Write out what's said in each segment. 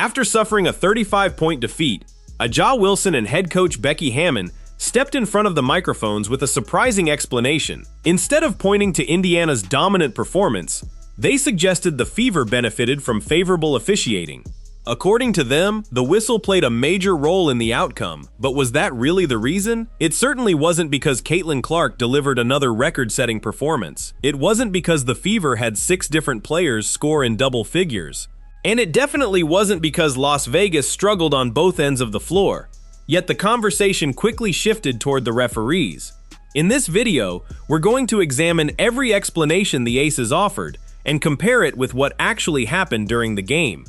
After suffering a 35-point defeat, A'ja Wilson and head coach Becky Hammon stepped in front of the microphones with a surprising explanation. Instead of pointing to Indiana's dominant performance, they suggested the Fever benefited from favorable officiating. According to them, the whistle played a major role in the outcome, but was that really the reason? It certainly wasn't because Caitlin Clark delivered another record-setting performance. It wasn't because the Fever had 6 different players score in double figures. And it definitely wasn't because Las Vegas struggled on both ends of the floor. Yet the conversation quickly shifted toward the referees. In this video, we're going to examine every explanation the Aces offered and compare it with what actually happened during the game.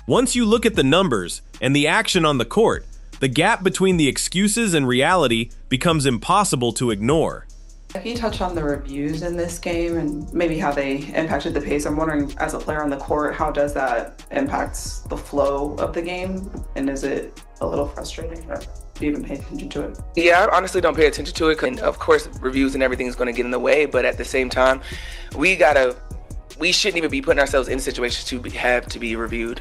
Once you look at the numbers and the action on the court, the gap between the excuses and reality becomes impossible to ignore. Can you touch on the reviews in this game and maybe how they impacted the pace? I'm wondering, as a player on the court, how does that impact the flow of the game? And is it a little frustrating, or do you even pay attention to it? Yeah, I honestly don't pay attention to it. And of course, reviews and everything is going to get in the way. But at the same time, we shouldn't even be putting ourselves in situations to have to be reviewed.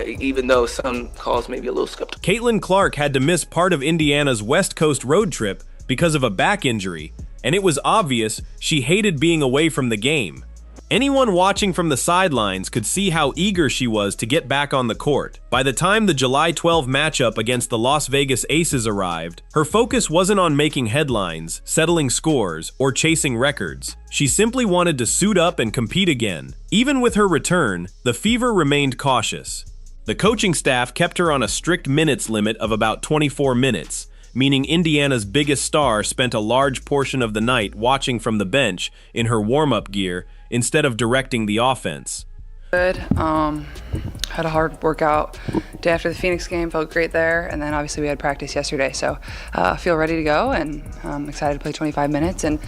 Even though some calls may be a little skeptical. Caitlin Clark had to miss part of Indiana's West Coast road trip because of a back injury, and it was obvious she hated being away from the game. Anyone watching from the sidelines could see how eager she was to get back on the court. By the time the July 12 matchup against the Las Vegas Aces arrived, her focus wasn't on making headlines, settling scores, or chasing records. She simply wanted to suit up and compete again. Even with her return, the Fever remained cautious. The coaching staff kept her on a strict minutes limit of about 24 minutes, meaning Indiana's biggest star spent a large portion of the night watching from the bench in her warm-up gear instead of directing the offense. Good. Had a hard workout day after the Phoenix game, felt great there, and then obviously we had practice yesterday, so I feel ready to go, and I'm excited to play 25 minutes and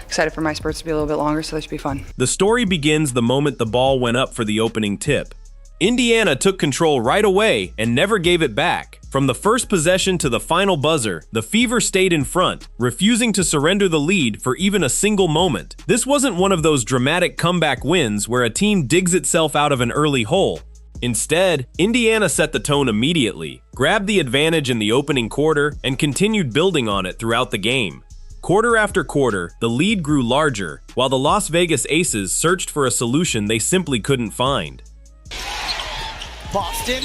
excited for my spurts to be a little bit longer, so that should be fun. The story begins the moment the ball went up for the opening tip. Indiana took control right away and never gave it back. From the first possession to the final buzzer, the Fever stayed in front, refusing to surrender the lead for even a single moment. This wasn't one of those dramatic comeback wins where a team digs itself out of an early hole. Instead, Indiana set the tone immediately, grabbed the advantage in the opening quarter, and continued building on it throughout the game. Quarter after quarter, the lead grew larger, while the Las Vegas Aces searched for a solution they simply couldn't find. Boston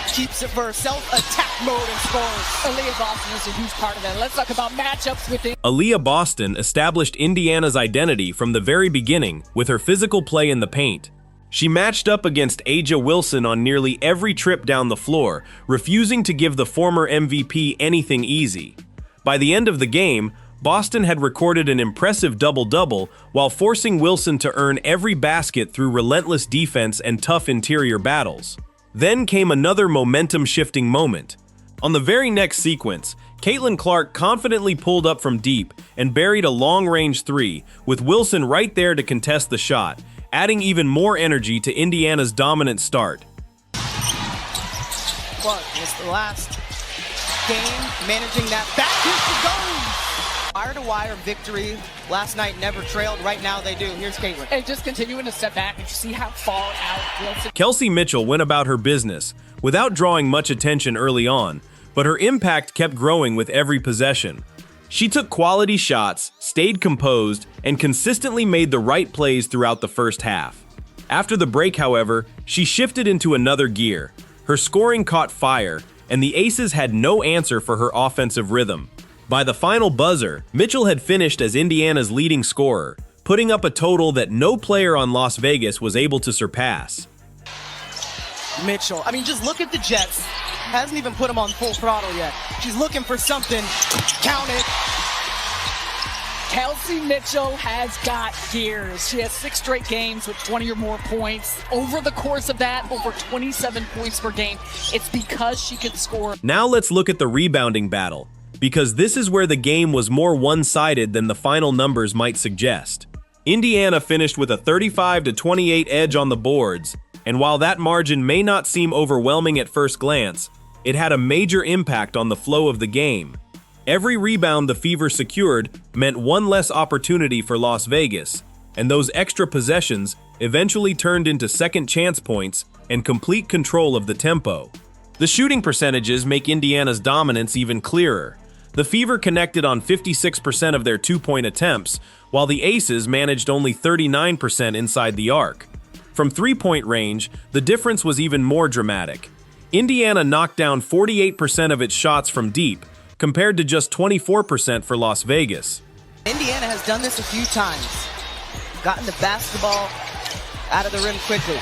keeps it for herself, attack mode, and scores. Aaliyah Boston is a huge part of that. Let's talk about matchups with it. Aaliyah Boston established Indiana's identity from the very beginning with her physical play in the paint. She matched up against A'ja Wilson on nearly every trip down the floor, refusing to give the former MVP anything easy. By the end of the game, Boston had recorded an impressive double-double while forcing Wilson to earn every basket through relentless defense and tough interior battles. Then came another momentum-shifting moment. On the very next sequence, Caitlin Clark confidently pulled up from deep and buried a long-range 3, with Wilson right there to contest the shot, adding even more energy to Indiana's dominant start. Clark was the last game managing that back. Here's the goal! Wire-to-wire victory. Last night never trailed. Right now they do. Here's Caitlin. And just continuing to step back and see how far out Wilson. Kelsey Mitchell went about her business without drawing much attention early on, but her impact kept growing with every possession. She took quality shots, stayed composed, and consistently made the right plays throughout the first half. After the break, however, she shifted into another gear. Her scoring caught fire, and the Aces had no answer for her offensive rhythm. By the final buzzer, Mitchell had finished as Indiana's leading scorer, putting up a total that no player on Las Vegas was able to surpass. Mitchell, I mean, just look at the Jets. Hasn't even put them on full throttle yet. She's looking for something. Count it. Kelsey Mitchell has got gears. She has 6 straight games with 20 or more points. Over the course of that, over 27 points per game. It's because she can score. Now let's look at the rebounding battle, because this is where the game was more one-sided than the final numbers might suggest. Indiana finished with a 35-28 edge on the boards, and while that margin may not seem overwhelming at first glance, it had a major impact on the flow of the game. Every rebound the Fever secured meant one less opportunity for Las Vegas, and those extra possessions eventually turned into second chance points and complete control of the tempo. The shooting percentages make Indiana's dominance even clearer. The Fever connected on 56% of their two-point attempts, while the Aces managed only 39% inside the arc. From three-point range, the difference was even more dramatic. Indiana knocked down 48% of its shots from deep, compared to just 24% for Las Vegas. Indiana has done this a few times. Gotten the basketball out of the rim quickly.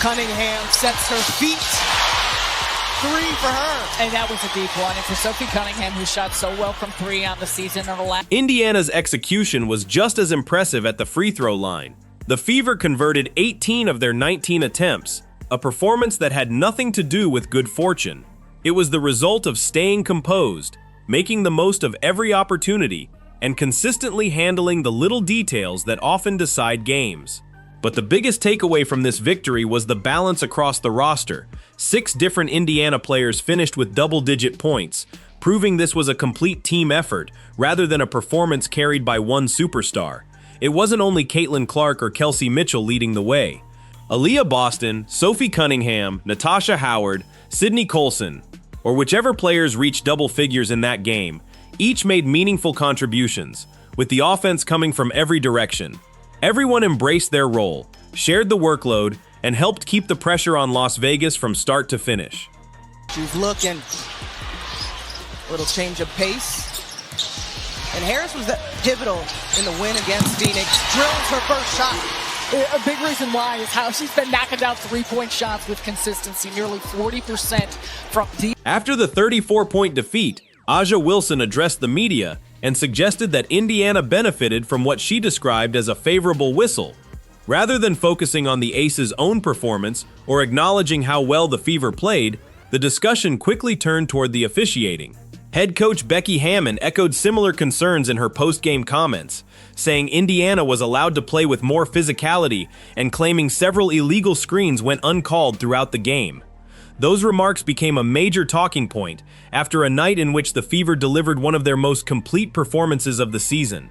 Cunningham sets her feet. Three for her. And that was a deep one. And for Sophie Cunningham, who shot so well from three on the season on the last. Indiana's execution was just as impressive at the free throw line. The Fever converted 18 of their 19 attempts, a performance that had nothing to do with good fortune. It was the result of staying composed, making the most of every opportunity, and consistently handling the little details that often decide games. But the biggest takeaway from this victory was the balance across the roster. 6 different Indiana players finished with double-digit points, proving this was a complete team effort rather than a performance carried by one superstar. It wasn't only Caitlin Clark or Kelsey Mitchell leading the way. Aaliyah Boston, Sophie Cunningham, Natasha Howard, Sydney Colson, or whichever players reached double figures in that game, each made meaningful contributions, with the offense coming from every direction. Everyone embraced their role, shared the workload, and helped keep the pressure on Las Vegas from start to finish. She's looking. A little change of pace. And Harris was pivotal in the win against Phoenix. Drills her first shot. A big reason why is how she's been knocking down three-point shots with consistency, nearly 40% from deep. After the 34-point defeat, A'ja Wilson addressed the media and suggested that Indiana benefited from what she described as a favorable whistle. Rather than focusing on the Aces' own performance or acknowledging how well the Fever played, the discussion quickly turned toward the officiating. Head coach Becky Hammon echoed similar concerns in her post-game comments, saying Indiana was allowed to play with more physicality and claiming several illegal screens went uncalled throughout the game. Those remarks became a major talking point after a night in which the Fever delivered one of their most complete performances of the season.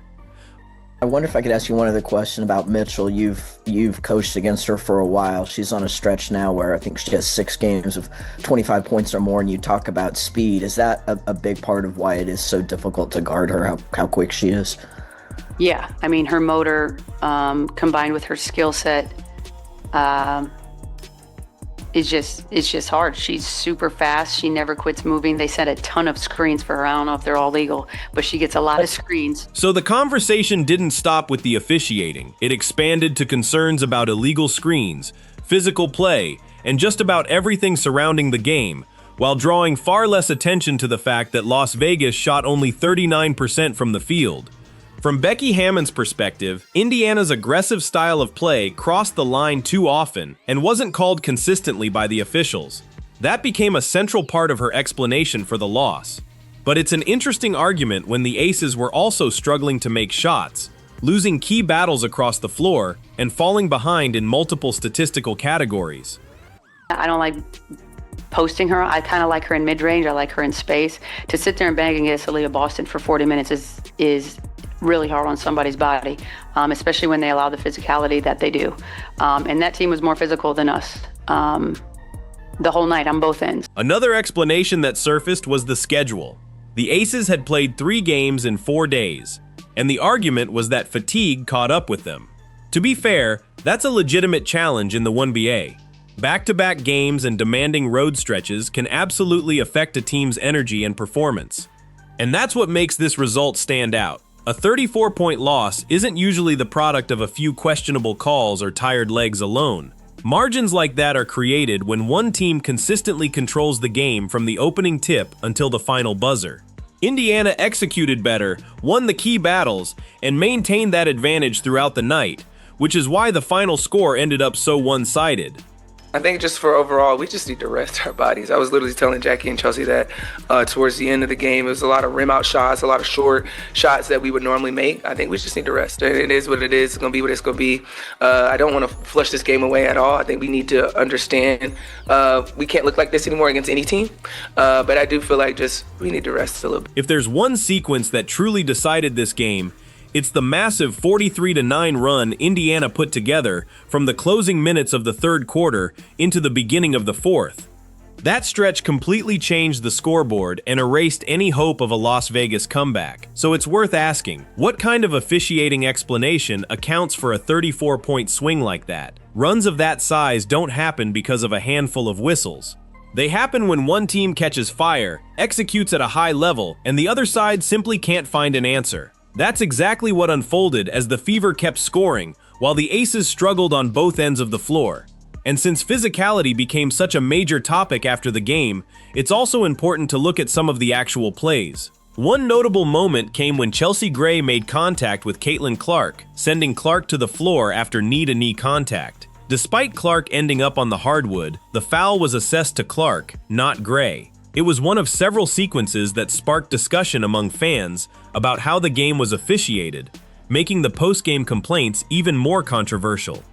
I wonder if I could ask you one other question about Mitchell. You've coached against her for a while. She's on a stretch now where I think she has 6 games of 25 points or more, and you talk about speed. Is that a big part of why it is so difficult to guard her, how quick she is? Yeah, I mean, her motor combined with her skill set it's just hard. She's super fast. She never quits moving. They set a ton of screens for her. I don't know if they're all legal, but she gets a lot of screens. So the conversation didn't stop with the officiating. It expanded to concerns about illegal screens, physical play, and just about everything surrounding the game, while drawing far less attention to the fact that Las Vegas shot only 39% from the field. From Becky Hammon's perspective, Indiana's aggressive style of play crossed the line too often and wasn't called consistently by the officials. That became a central part of her explanation for the loss. But it's an interesting argument when the Aces were also struggling to make shots, losing key battles across the floor, and falling behind in multiple statistical categories. I don't like posting her. I kind of like her in mid-range. I like her in space. To sit there and bang against Aaliyah Boston for 40 minutes is really hard on somebody's body, especially when they allow the physicality that they do. And that team was more physical than us the whole night on both ends. Another explanation that surfaced was the schedule. The Aces had played 3 games in 4 days, and the argument was that fatigue caught up with them. To be fair, that's a legitimate challenge in the WNBA. Back-to-back games and demanding road stretches can absolutely affect a team's energy and performance. And that's what makes this result stand out. A 34-point loss isn't usually the product of a few questionable calls or tired legs alone. Margins like that are created when one team consistently controls the game from the opening tip until the final buzzer. Indiana executed better, won the key battles, and maintained that advantage throughout the night, which is why the final score ended up so one-sided. I think just for overall, we just need to rest our bodies. I was literally telling Jackie and Chelsea that towards the end of the game, it was a lot of rim out shots, a lot of short shots that we would normally make. I think we just need to rest. It is what it is. It's going to be what it's going to be. I don't want to flush this game away at all. I think we need to understand we can't look like this anymore against any team. But I do feel like just we need to rest a little bit. If there's one sequence that truly decided this game, It's the massive 43-9 run Indiana put together from the closing minutes of the third quarter into the beginning of the fourth. That stretch completely changed the scoreboard and erased any hope of a Las Vegas comeback. So it's worth asking, what kind of officiating explanation accounts for a 34-point swing like that? Runs of that size don't happen because of a handful of whistles. They happen when one team catches fire, executes at a high level, and the other side simply can't find an answer. That's exactly what unfolded as the Fever kept scoring, while the Aces struggled on both ends of the floor. And since physicality became such a major topic after the game, it's also important to look at some of the actual plays. One notable moment came when Chelsea Gray made contact with Caitlin Clark, sending Clark to the floor after knee-to-knee contact. Despite Clark ending up on the hardwood, the foul was assessed to Clark, not Gray. It was one of several sequences that sparked discussion among fans about how the game was officiated, making the post-game complaints even more controversial.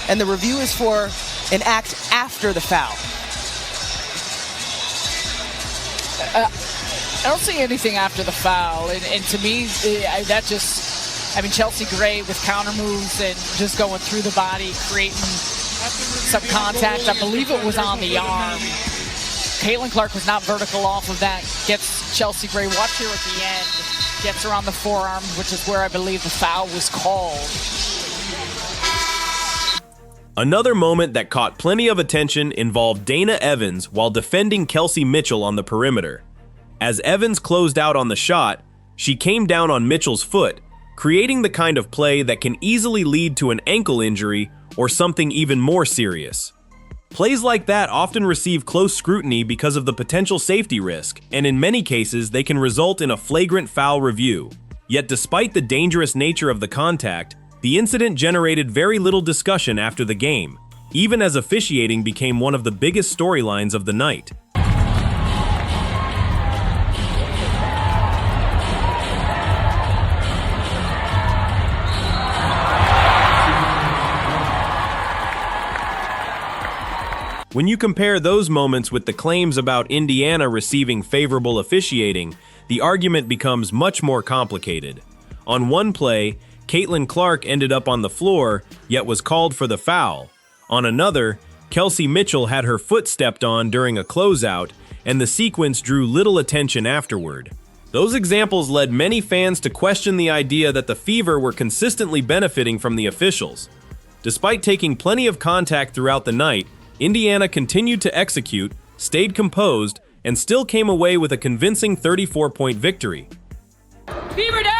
And the review is for an act after the foul. I don't see anything after the foul, and to me, that just, I mean, Chelsea Gray with counter moves and just going through the body, creating some contact. I believe it was on the arm. Caitlin Clark was not vertical off of that. Gets Chelsea Gray, watch here at the end, gets her on the forearm, which is where I believe the foul was called. Another moment that caught plenty of attention involved Dana Evans while defending Kelsey Mitchell on the perimeter. As Evans closed out on the shot, she came down on Mitchell's foot, creating the kind of play that can easily lead to an ankle injury or something even more serious. Plays like that often receive close scrutiny because of the potential safety risk, and in many cases they can result in a flagrant foul review. Yet despite the dangerous nature of the contact, the incident generated very little discussion after the game, even as officiating became one of the biggest storylines of the night. When you compare those moments with the claims about Indiana receiving favorable officiating, the argument becomes much more complicated. On one play, Caitlin Clark ended up on the floor, yet was called for the foul. On another, Kelsey Mitchell had her foot stepped on during a closeout, and the sequence drew little attention afterward. Those examples led many fans to question the idea that the Fever were consistently benefiting from the officials. Despite taking plenty of contact throughout the night, Indiana continued to execute, stayed composed, and still came away with a convincing 34-point victory. Fever down!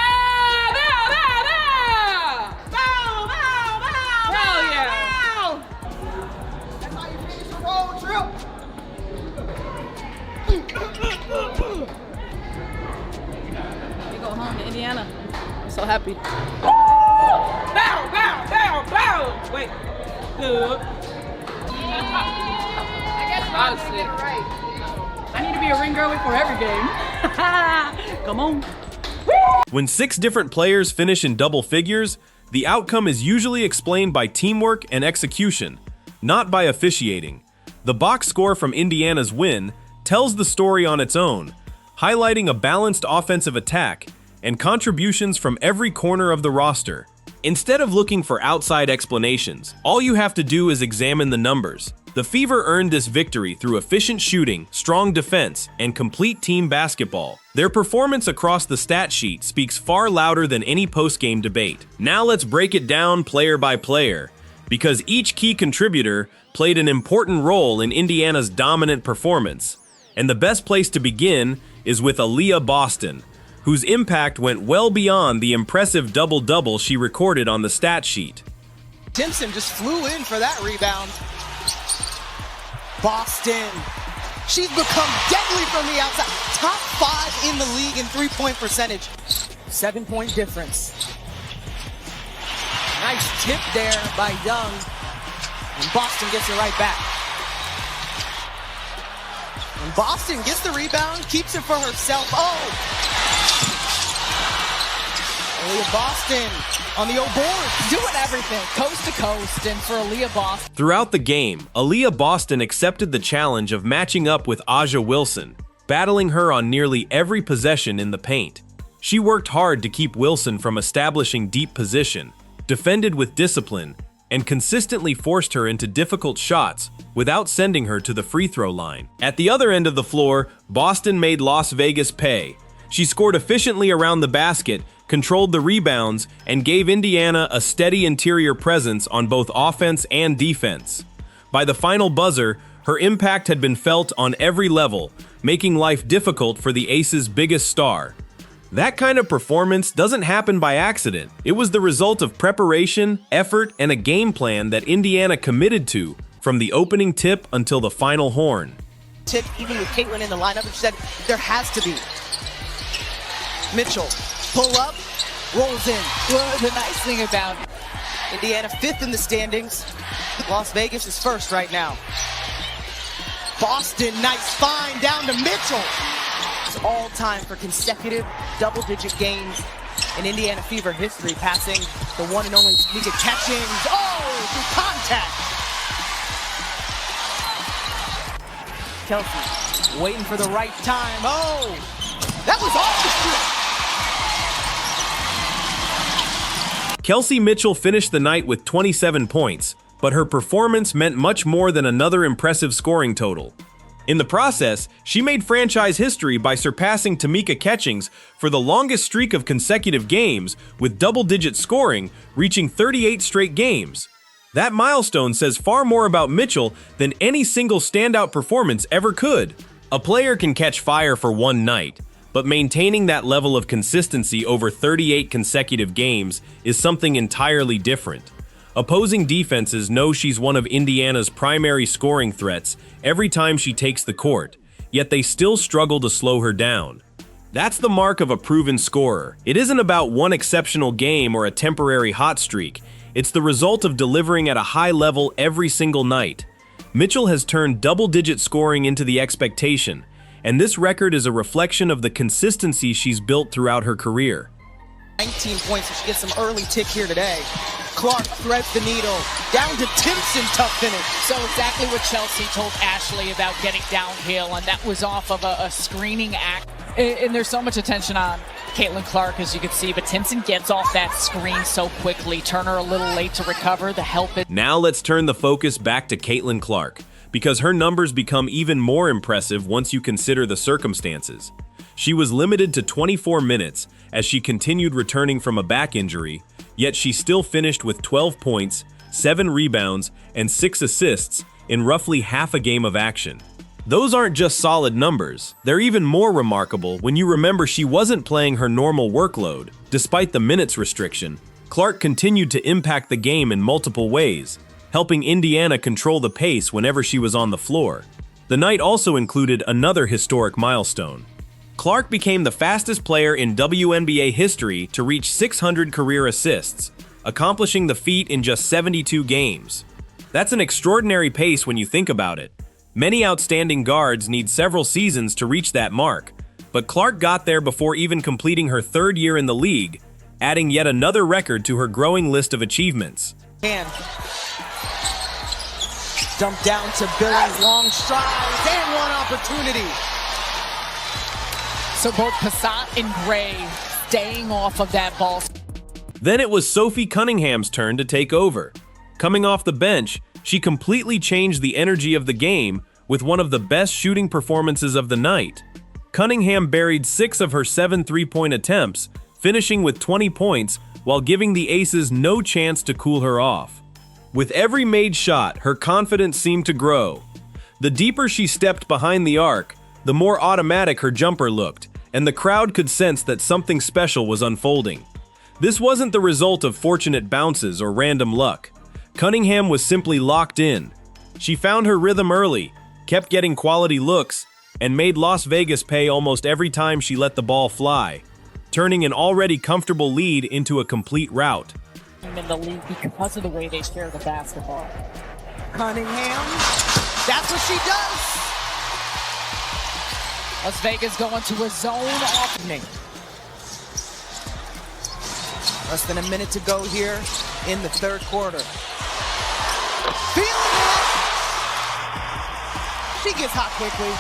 Indiana. I'm so happy. Bow, bow, bow, bow. Wait. Good. I guess honestly, right. I need to be a ring girl before every game. Come on. When 6 different players finish in double figures, the outcome is usually explained by teamwork and execution, not by officiating. The box score from Indiana's win tells the story on its own, highlighting a balanced offensive attack and contributions from every corner of the roster. Instead of looking for outside explanations, all you have to do is examine the numbers. The Fever earned this victory through efficient shooting, strong defense, and complete team basketball. Their performance across the stat sheet speaks far louder than any post-game debate. Now let's break it down player by player, because each key contributor played an important role in Indiana's dominant performance. And the best place to begin is with Aaliyah Boston, whose impact went well beyond the impressive double-double she recorded on the stat sheet. Timpson just flew in for that rebound. Boston, she's become deadly from the outside. Top 5 in the league in three-point percentage. 7-point difference. Nice tip there by Young. And Boston gets it right back. And Boston gets the rebound, keeps it for herself. Oh! Aaliyah Boston on the old board. Doing everything, coast to coast, and for Aaliyah Boston. Throughout the game, Aaliyah Boston accepted the challenge of matching up with Aja Wilson, battling her on nearly every possession in the paint. She worked hard to keep Wilson from establishing deep position, defended with discipline, and consistently forced her into difficult shots without sending her to the free throw line. At the other end of the floor, Boston made Las Vegas pay. She scored efficiently around the basket, controlled the rebounds, and gave Indiana a steady interior presence on both offense and defense. By the final buzzer, her impact had been felt on every level, making life difficult for the Aces' biggest star. That kind of performance doesn't happen by accident. It was the result of preparation, effort, and a game plan that Indiana committed to from the opening tip until the final horn. Tip, even with Caitlin in the lineup, she said there has to be. Mitchell, pull up, rolls in. Well, the nice thing about Indiana 5th in the standings. Las Vegas is 1st right now. Boston, nice find down to Mitchell. It's all time for consecutive double-digit games in Indiana Fever history, passing the one and only Tamika Catchings. Oh, through contact. Kelsey waiting for the right time. Oh, that was off the street. Kelsey Mitchell finished the night with 27 points, but her performance meant much more than another impressive scoring total. In the process, she made franchise history by surpassing Tamika Catchings for the longest streak of consecutive games with double-digit scoring, reaching 38 straight games. That milestone says far more about Mitchell than any single standout performance ever could. A player can catch fire for one night, but maintaining that level of consistency over 38 consecutive games is something entirely different. Opposing defenses know she's one of Indiana's primary scoring threats every time she takes the court, yet they still struggle to slow her down. That's the mark of a proven scorer. It isn't about one exceptional game or a temporary hot streak. It's the result of delivering at a high level every single night. Mitchell has turned double-digit scoring into the expectation, and this record is a reflection of the consistency she's built throughout her career. 19 points, so she gets some early tick here today. Clark threads the needle. Down to Timpson, tough finish. So exactly what Chelsea told Ashley about getting downhill, and that was off of a screening act. And there's so much attention on Caitlin Clark, as you can see, but Timpson gets off that screen so quickly. Turner a little late to recover. The help it. Now let's turn the focus back to Caitlin Clark, because her numbers become even more impressive once you consider the circumstances. She was limited to 24 minutes as she continued returning from a back injury, yet she still finished with 12 points, 7 rebounds, and 6 assists in roughly half a game of action. Those aren't just solid numbers, they're even more remarkable when you remember she wasn't playing her normal workload. Despite the minutes restriction, Clark continued to impact the game in multiple ways, helping Indiana control the pace whenever she was on the floor. The night also included another historic milestone. Clark became the fastest player in WNBA history to reach 600 career assists, accomplishing the feat in just 72 games. That's an extraordinary pace when you think about it. Many outstanding guards need several seasons to reach that mark, but Clark got there before even completing her 3rd year in the league, adding yet another record to her growing list of achievements. And dump down to Billings, long strides, and one opportunity. So both Passat and Gray staying off of that ball. Then it was Sophie Cunningham's turn to take over. Coming off the bench, she completely changed the energy of the game with one of the best shooting performances of the night. Cunningham buried 6 of her 7 3-point attempts, finishing with 20 points while giving the Aces no chance to cool her off. With every made shot, her confidence seemed to grow. The deeper she stepped behind the arc, the more automatic her jumper looked, and the crowd could sense that something special was unfolding. This wasn't the result of fortunate bounces or random luck. Cunningham was simply locked in. She found her rhythm early, kept getting quality looks, and made Las Vegas pay almost every time she let the ball fly, turning an already comfortable lead into a complete rout. In the league because of the way they share the basketball. Cunningham, that's what she does. Las Vegas going to a zone opening. Less than a minute to go here in the third quarter. Feeling it! She gets hot quickly.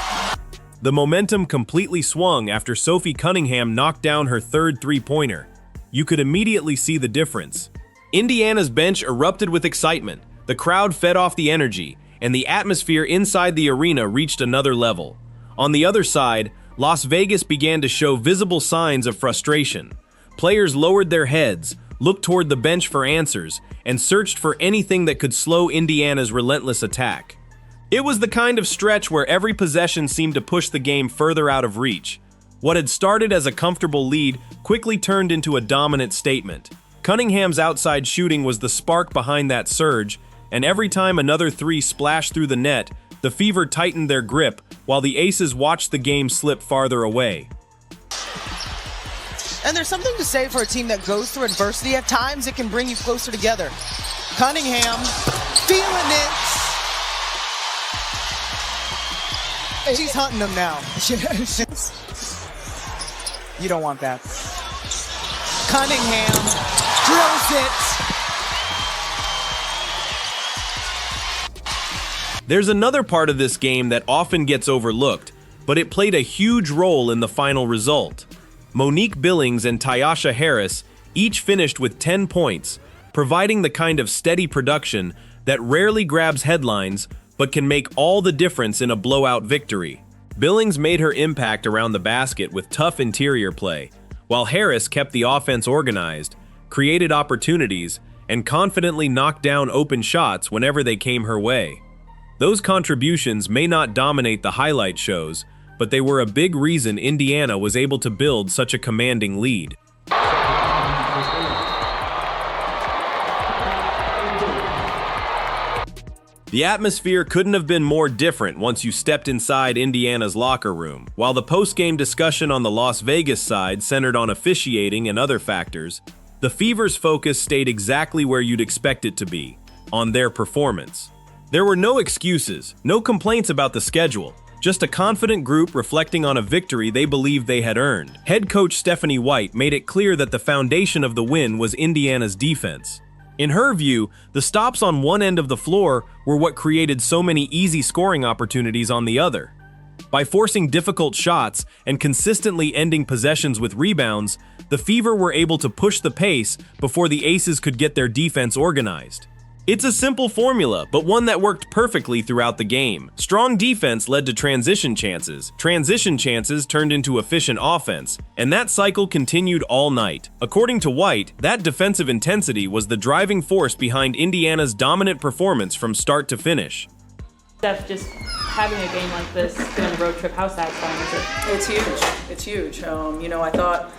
The momentum completely swung after Sophie Cunningham knocked down her third three-pointer. You could immediately see the difference. Indiana's bench erupted with excitement, the crowd fed off the energy, and the atmosphere inside the arena reached another level. On the other side, Las Vegas began to show visible signs of frustration. Players lowered their heads, looked toward the bench for answers, and searched for anything that could slow Indiana's relentless attack. It was the kind of stretch where every possession seemed to push the game further out of reach. What had started as a comfortable lead quickly turned into a dominant statement. Cunningham's outside shooting was the spark behind that surge, and every time another three splashed through the net, the Fever tightened their grip while the Aces watched the game slip farther away. And there's something to say for a team that goes through adversity. At times, it can bring you closer together. Cunningham feeling it. She's hunting them now. You don't want that. Cunningham drills it. There's another part of this game that often gets overlooked, but it played a huge role in the final result. Monique Billings and Tyasha Harris each finished with 10 points, providing the kind of steady production that rarely grabs headlines but can make all the difference in a blowout victory. Billings made her impact around the basket with tough interior play, while Harris kept the offense organized, created opportunities, and confidently knocked down open shots whenever they came her way. Those contributions may not dominate the highlight shows, but they were a big reason Indiana was able to build such a commanding lead. The atmosphere couldn't have been more different once you stepped inside Indiana's locker room. While the post-game discussion on the Las Vegas side centered on officiating and other factors, the Fever's focus stayed exactly where you'd expect it to be, on their performance. There were no excuses, no complaints about the schedule, just a confident group reflecting on a victory they believed they had earned. Head coach Stephanie White made it clear that the foundation of the win was Indiana's defense. In her view, the stops on one end of the floor were what created so many easy scoring opportunities on the other. By forcing difficult shots and consistently ending possessions with rebounds, the Fever were able to push the pace before the Aces could get their defense organized. It's a simple formula, but one that worked perfectly throughout the game. Strong defense led to transition chances turned into efficient offense, and that cycle continued all night. According to White, that defensive intensity was the driving force behind Indiana's dominant performance from start to finish. Steph, just having a game like this, doing a road trip, how satisfying is it? It's huge. It's huge. I thought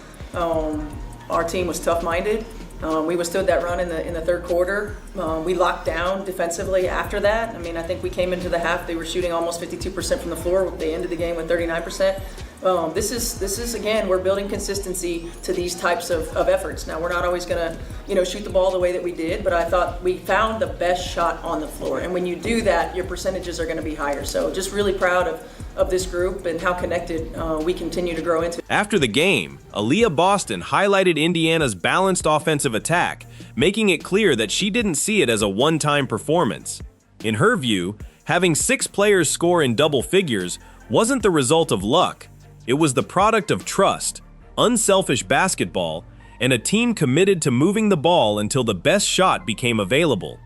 our team was tough-minded. We withstood that run in the third quarter. We locked down defensively after that. I think we came into the half, they were shooting almost 52% from the floor. They ended the game with 39%. This is again, we're building consistency to these types of efforts. Now, we're not always going to, shoot the ball the way that we did, but I thought we found the best shot on the floor. And when you do that, your percentages are going to be higher. So just really proud of this group and how connected we continue to grow into. After the game, Aaliyah Boston highlighted Indiana's balanced offensive attack, making it clear that she didn't see it as a one-time performance. In her view, having 6 players score in double figures wasn't the result of luck. It was the product of trust, unselfish basketball, and a team committed to moving the ball until the best shot became available.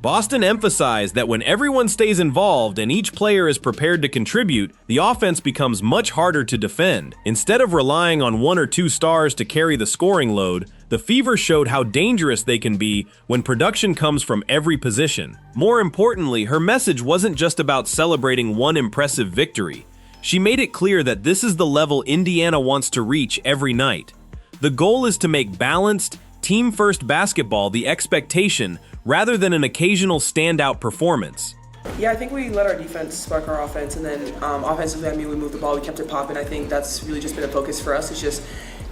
Boston emphasized that when everyone stays involved and each player is prepared to contribute, the offense becomes much harder to defend. Instead of relying on 1 or 2 stars to carry the scoring load, the Fever showed how dangerous they can be when production comes from every position. More importantly, her message wasn't just about celebrating one impressive victory. She made it clear that this is the level Indiana wants to reach every night. The goal is to make balanced, team-first basketball the expectation rather than an occasional standout performance. Yeah, I think we let our defense spark our offense, and then offensively, we moved the ball, we kept it popping. I think that's really just been a focus for us. It's just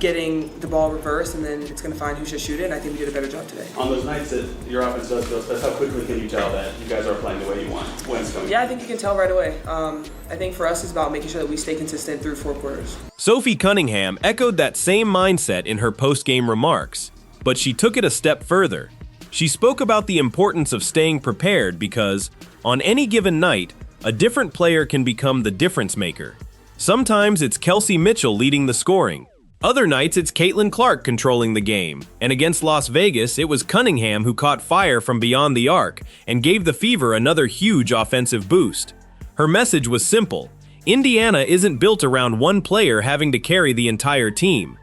getting the ball reversed, and then it's going to find who should shoot it, and I think we did a better job today. On those nights that your offense does feel best, how quickly can you tell that you guys are playing the way you want when it's coming? Yeah, I think you can tell right away. I think for us, it's about making sure that we stay consistent through 4 quarters. Sophie Cunningham echoed that same mindset in her post-game remarks. but she took it a step further. She spoke about the importance of staying prepared because, on any given night, a different player can become the difference maker. Sometimes it's Kelsey Mitchell leading the scoring. Other nights it's Caitlin Clark controlling the game, and against Las Vegas it was Cunningham who caught fire from beyond the arc and gave the Fever another huge offensive boost. Her message was simple: Indiana isn't built around one player having to carry the entire team.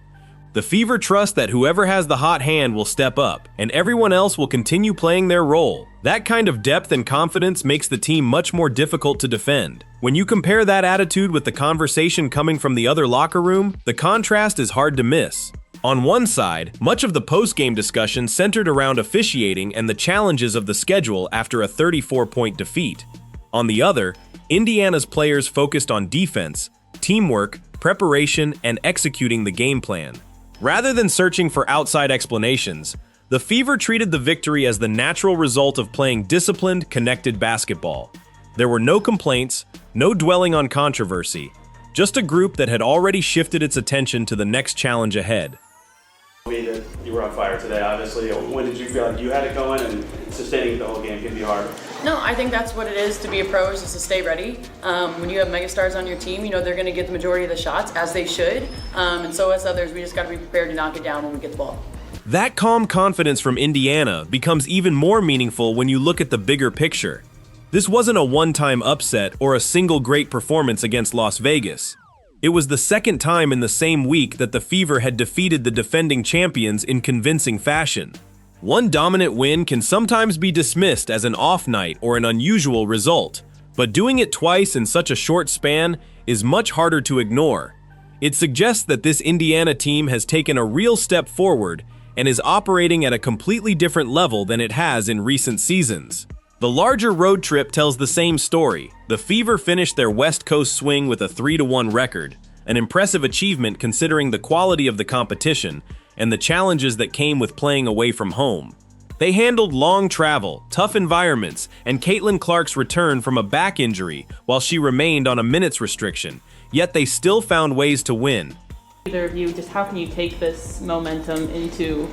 The Fever trust that whoever has the hot hand will step up, and everyone else will continue playing their role. That kind of depth and confidence makes the team much more difficult to defend. When you compare that attitude with the conversation coming from the other locker room, the contrast is hard to miss. On one side, much of the post-game discussion centered around officiating and the challenges of the schedule after a 34-point defeat. On the other, Indiana's players focused on defense, teamwork, preparation, and executing the game plan. Rather than searching for outside explanations, the Fever treated the victory as the natural result of playing disciplined, connected basketball. There were no complaints, no dwelling on controversy, just a group that had already shifted its attention to the next challenge ahead. You were on fire today, obviously. When did you feel like you had it going and sustaining the whole game can be hard? No, I think that's what it is to be a pro, is just to stay ready. When you have megastars on your team, you know they're going to get the majority of the shots, as they should. And so as others, we just got to be prepared to knock it down when we get the ball. That calm confidence from Indiana becomes even more meaningful when you look at the bigger picture. This wasn't a one-time upset or a single great performance against Las Vegas. It was the second time in the same week that the Fever had defeated the defending champions in convincing fashion. One dominant win can sometimes be dismissed as an off night or an unusual result, but doing it twice in such a short span is much harder to ignore. It suggests that this Indiana team has taken a real step forward and is operating at a completely different level than it has in recent seasons. The larger road trip tells the same story. The Fever finished their West Coast swing with a 3-1 record, an impressive achievement considering the quality of the competition and the challenges that came with playing away from home. They handled long travel, tough environments, and Caitlin Clark's return from a back injury while she remained on a minutes restriction, yet they still found ways to win. Either of you, just how can you take this momentum into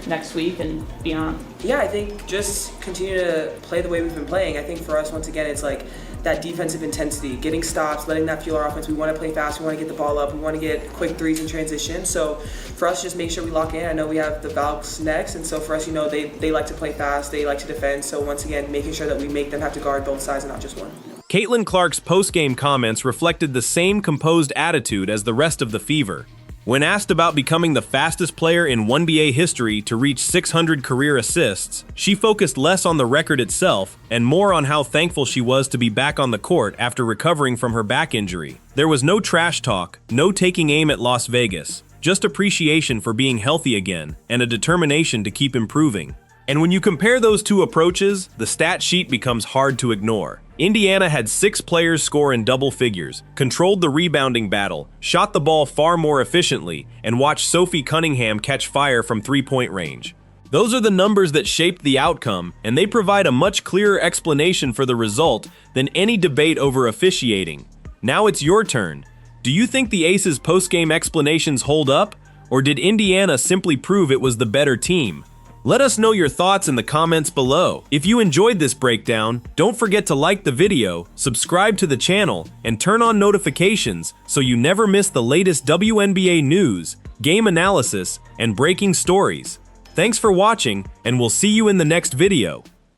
next week and beyond? Yeah, I think just continue to play the way we've been playing. I think for us, once again, it's like that defensive intensity, getting stops, letting that fuel our offense. We want to play fast, we want to get the ball up, we want to get quick threes in transition. So for us, just make sure we lock in. I know we have the Valks next, and so for us, you know, they like to play fast, they like to defend. So once again, making sure that we make them have to guard both sides and not just one. Caitlin Clark's post-game comments reflected the same composed attitude as the rest of the Fever. When asked about becoming the fastest player in WNBA history to reach 600 career assists, she focused less on the record itself and more on how thankful she was to be back on the court after recovering from her back injury. There was no trash talk, no taking aim at Las Vegas, just appreciation for being healthy again and a determination to keep improving. And when you compare those two approaches, the stat sheet becomes hard to ignore. Indiana had 6 players score in double figures, controlled the rebounding battle, shot the ball far more efficiently, and watched Sophie Cunningham catch fire from three-point range. Those are the numbers that shaped the outcome, and they provide a much clearer explanation for the result than any debate over officiating. Now it's your turn. Do you think the Aces' post-game explanations hold up, or did Indiana simply prove it was the better team? Let us know your thoughts in the comments below. If you enjoyed this breakdown, don't forget to like the video, subscribe to the channel, and turn on notifications so you never miss the latest WNBA news, game analysis, and breaking stories. Thanks for watching, and we'll see you in the next video.